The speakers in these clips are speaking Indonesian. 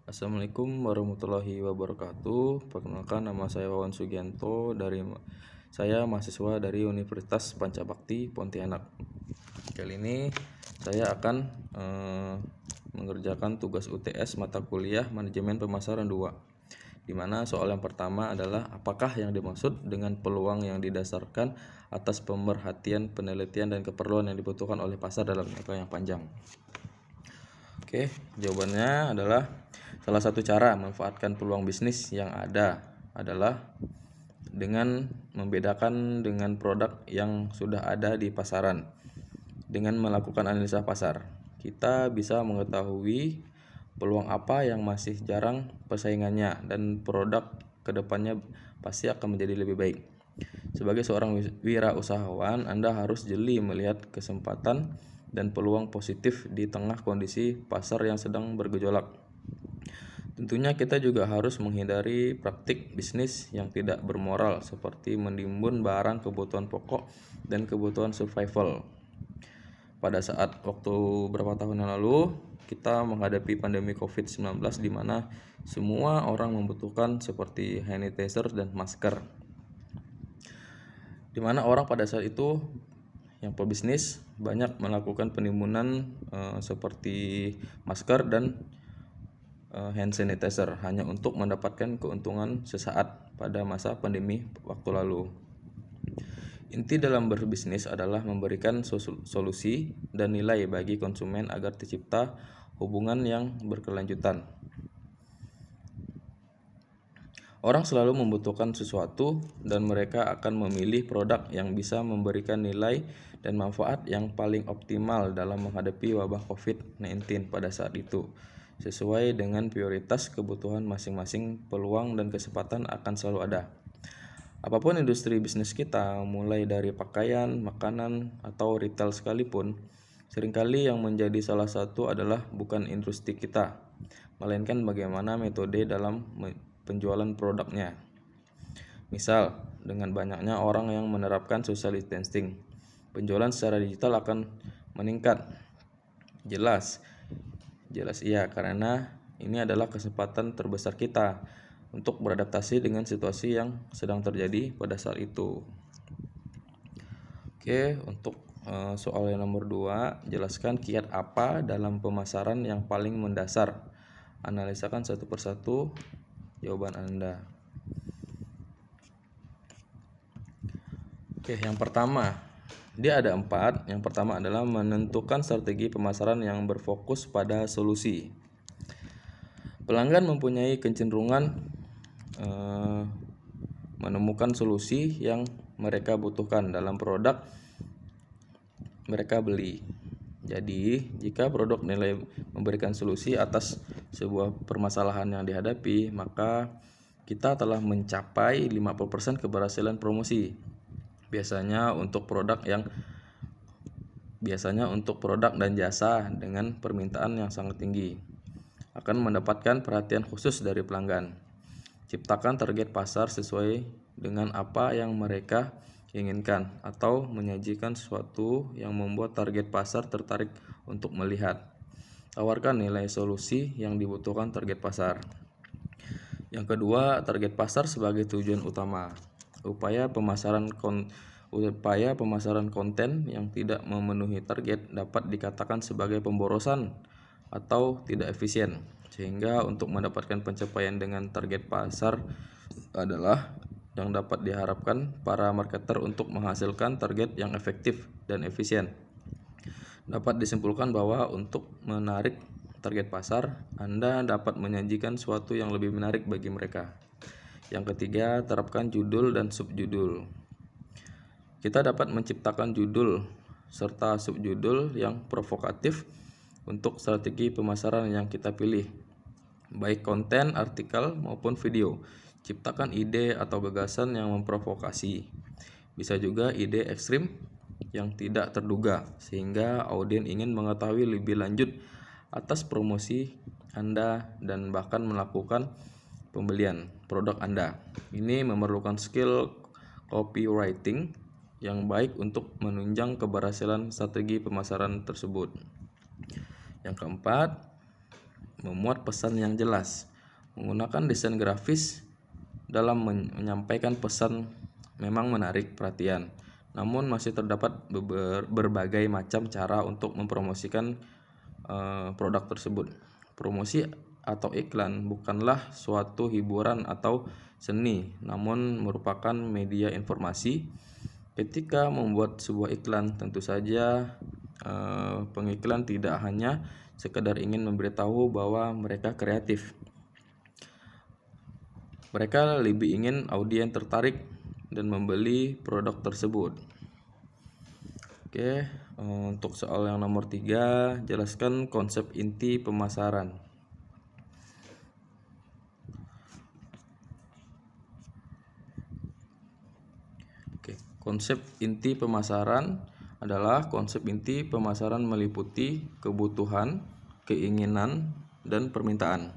Assalamualaikum warahmatullahi wabarakatuh. Perkenalkan, nama saya Wawan Sugianto, saya mahasiswa dari Universitas Pancabakti Pontianak. Kali ini saya akan mengerjakan tugas UTS mata kuliah Manajemen Pemasaran 2, di mana soal yang pertama adalah apakah yang dimaksud dengan peluang yang didasarkan atas pemerhatian, penelitian, dan keperluan yang dibutuhkan oleh pasar dalam jangka yang panjang. Oke, jawabannya adalah salah satu cara memanfaatkan peluang bisnis yang ada adalah dengan membedakan dengan produk yang sudah ada di pasaran. Dengan melakukan analisa pasar, kita bisa mengetahui peluang apa yang masih jarang persaingannya dan produk kedepannya pasti akan menjadi lebih baik. Sebagai seorang wirausahawan, Anda harus jeli melihat kesempatan dan peluang positif di tengah kondisi pasar yang sedang bergejolak. Tentunya kita juga harus menghindari praktik bisnis yang tidak bermoral seperti menimbun barang kebutuhan pokok dan kebutuhan survival. Pada saat waktu beberapa tahun yang lalu, kita menghadapi pandemi COVID-19 di mana semua orang membutuhkan seperti hand sanitizer dan masker. Di mana orang pada saat itu yang pebisnis banyak melakukan penimbunan seperti masker dan hand sanitizer hanya untuk mendapatkan keuntungan sesaat pada masa pandemi waktu lalu. Inti dalam berbisnis adalah memberikan solusi dan nilai bagi konsumen agar tercipta hubungan yang berkelanjutan. Orang selalu membutuhkan sesuatu dan mereka akan memilih produk yang bisa memberikan nilai dan manfaat yang paling optimal dalam menghadapi wabah COVID-19 pada saat itu. Sesuai dengan prioritas kebutuhan masing-masing, peluang dan kesempatan akan selalu ada. Apapun industri bisnis kita, mulai dari pakaian, makanan, atau retail sekalipun, seringkali yang menjadi salah satu adalah bukan industri kita, melainkan bagaimana metode dalam penjualan produknya. Misal, dengan banyaknya orang yang menerapkan social distancing, penjualan secara digital akan meningkat. Jelas iya, karena ini adalah kesempatan terbesar kita untuk beradaptasi dengan situasi yang sedang terjadi pada saat itu. Oke, untuk soal yang nomor 2, jelaskan kiat apa dalam pemasaran yang paling mendasar. Analisakan satu persatu jawaban Anda. Oke, yang pertama, dia ada 4. Yang pertama adalah menentukan strategi pemasaran yang berfokus pada solusi. Pelanggan mempunyai kecenderungan menemukan solusi yang mereka butuhkan dalam produk mereka beli. Jadi, jika produk nilai memberikan solusi atas sebuah permasalahan yang dihadapi, maka kita telah mencapai 50% keberhasilan promosi. Biasanya untuk produk dan jasa dengan permintaan yang sangat tinggi akan mendapatkan perhatian khusus dari pelanggan. Ciptakan target pasar sesuai dengan apa yang mereka inginkan atau menyajikan sesuatu yang membuat target pasar tertarik untuk melihat. Tawarkan nilai solusi yang dibutuhkan target pasar. Yang kedua, target pasar sebagai tujuan utama. Upaya pemasaran konten yang tidak memenuhi target dapat dikatakan sebagai pemborosan atau tidak efisien. Sehingga untuk mendapatkan pencapaian dengan target pasar adalah yang dapat diharapkan para marketer untuk menghasilkan target yang efektif dan efisien. Dapat disimpulkan bahwa untuk menarik target pasar, Anda dapat menyajikan sesuatu yang lebih menarik bagi mereka. Yang ketiga, terapkan judul dan subjudul. Kita dapat menciptakan judul serta subjudul yang provokatif untuk strategi pemasaran yang kita pilih, baik konten, artikel, maupun video. Ciptakan ide atau gagasan yang memprovokasi. Bisa juga ide ekstrim yang tidak terduga, sehingga audien ingin mengetahui lebih lanjut atas promosi Anda dan bahkan melakukan pembelian produk Anda. Ini memerlukan skill copywriting yang baik untuk menunjang keberhasilan strategi pemasaran tersebut. Yang keempat, memuat pesan yang jelas. Menggunakan desain grafis dalam menyampaikan pesan memang menarik perhatian, namun masih terdapat berbagai macam cara untuk mempromosikan produk tersebut. Promosi atau iklan bukanlah suatu hiburan atau seni, namun merupakan media informasi. Ketika membuat sebuah iklan, tentu saja pengiklan tidak hanya sekedar ingin memberitahu bahwa mereka kreatif. Mereka lebih ingin audiens tertarik dan membeli produk tersebut. Oke, untuk soal yang nomor 3, jelaskan konsep inti pemasaran. Oke, konsep inti pemasaran adalah konsep inti pemasaran meliputi kebutuhan, keinginan, dan permintaan,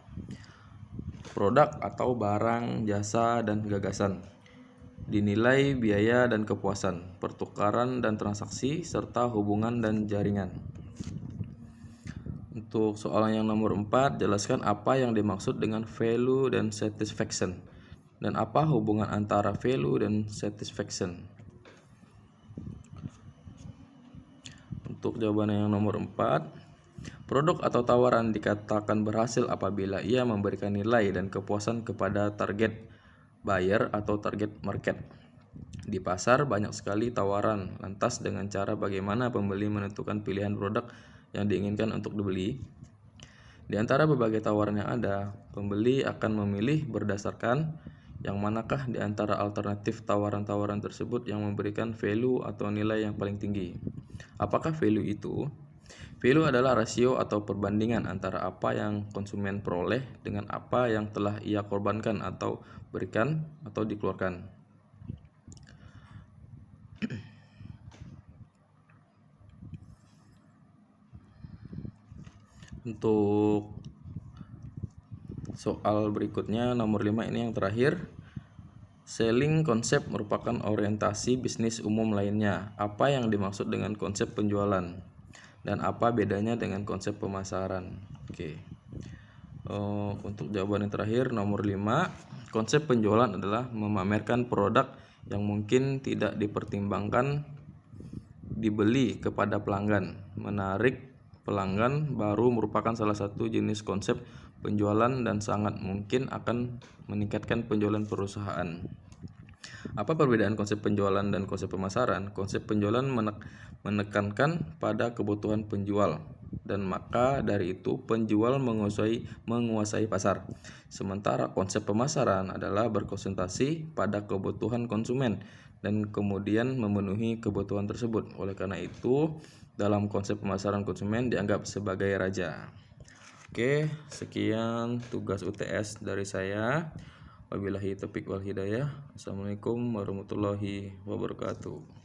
produk atau barang, jasa, dan gagasan, dinilai biaya dan kepuasan, pertukaran dan transaksi, serta hubungan dan jaringan. Untuk soal yang nomor 4, jelaskan apa yang dimaksud dengan value dan satisfaction, dan apa hubungan antara value dan satisfaction. Untuk jawaban yang nomor 4, produk atau tawaran dikatakan berhasil apabila ia memberikan nilai dan kepuasan kepada target buyer atau target market. Di pasar banyak sekali tawaran, lantas dengan cara bagaimana pembeli menentukan pilihan produk yang diinginkan untuk dibeli? Di antara berbagai tawaran yang ada, pembeli akan memilih berdasarkan yang manakah di antara alternatif tawaran-tawaran tersebut yang memberikan value atau nilai yang paling tinggi. Apakah value itu? Value adalah rasio atau perbandingan antara apa yang konsumen peroleh dengan apa yang telah ia korbankan atau berikan atau dikeluarkan. Untuk soal berikutnya, nomor 5 ini yang terakhir. Selling konsep merupakan orientasi bisnis umum lainnya. Apa yang dimaksud dengan konsep penjualan? Dan apa bedanya dengan konsep pemasaran? Oke. Untuk jawaban yang terakhir, nomor 5, konsep penjualan adalah memamerkan produk yang mungkin tidak dipertimbangkan dibeli kepada pelanggan. Menarik pelanggan baru merupakan salah satu jenis konsep penjualan dan sangat mungkin akan meningkatkan penjualan perusahaan. Apa perbedaan konsep penjualan dan konsep pemasaran? Konsep penjualan menekankan pada kebutuhan penjual, dan maka dari itu penjual menguasai pasar. Sementara konsep pemasaran adalah berkonsentrasi pada kebutuhan konsumen dan kemudian memenuhi kebutuhan tersebut. Oleh karena itu, dalam konsep pemasaran, konsumen dianggap sebagai raja. Oke, sekian tugas UTS dari saya. Wabillahi taufiq wal hidayah. Assalamualaikum warahmatullahi wabarakatuh.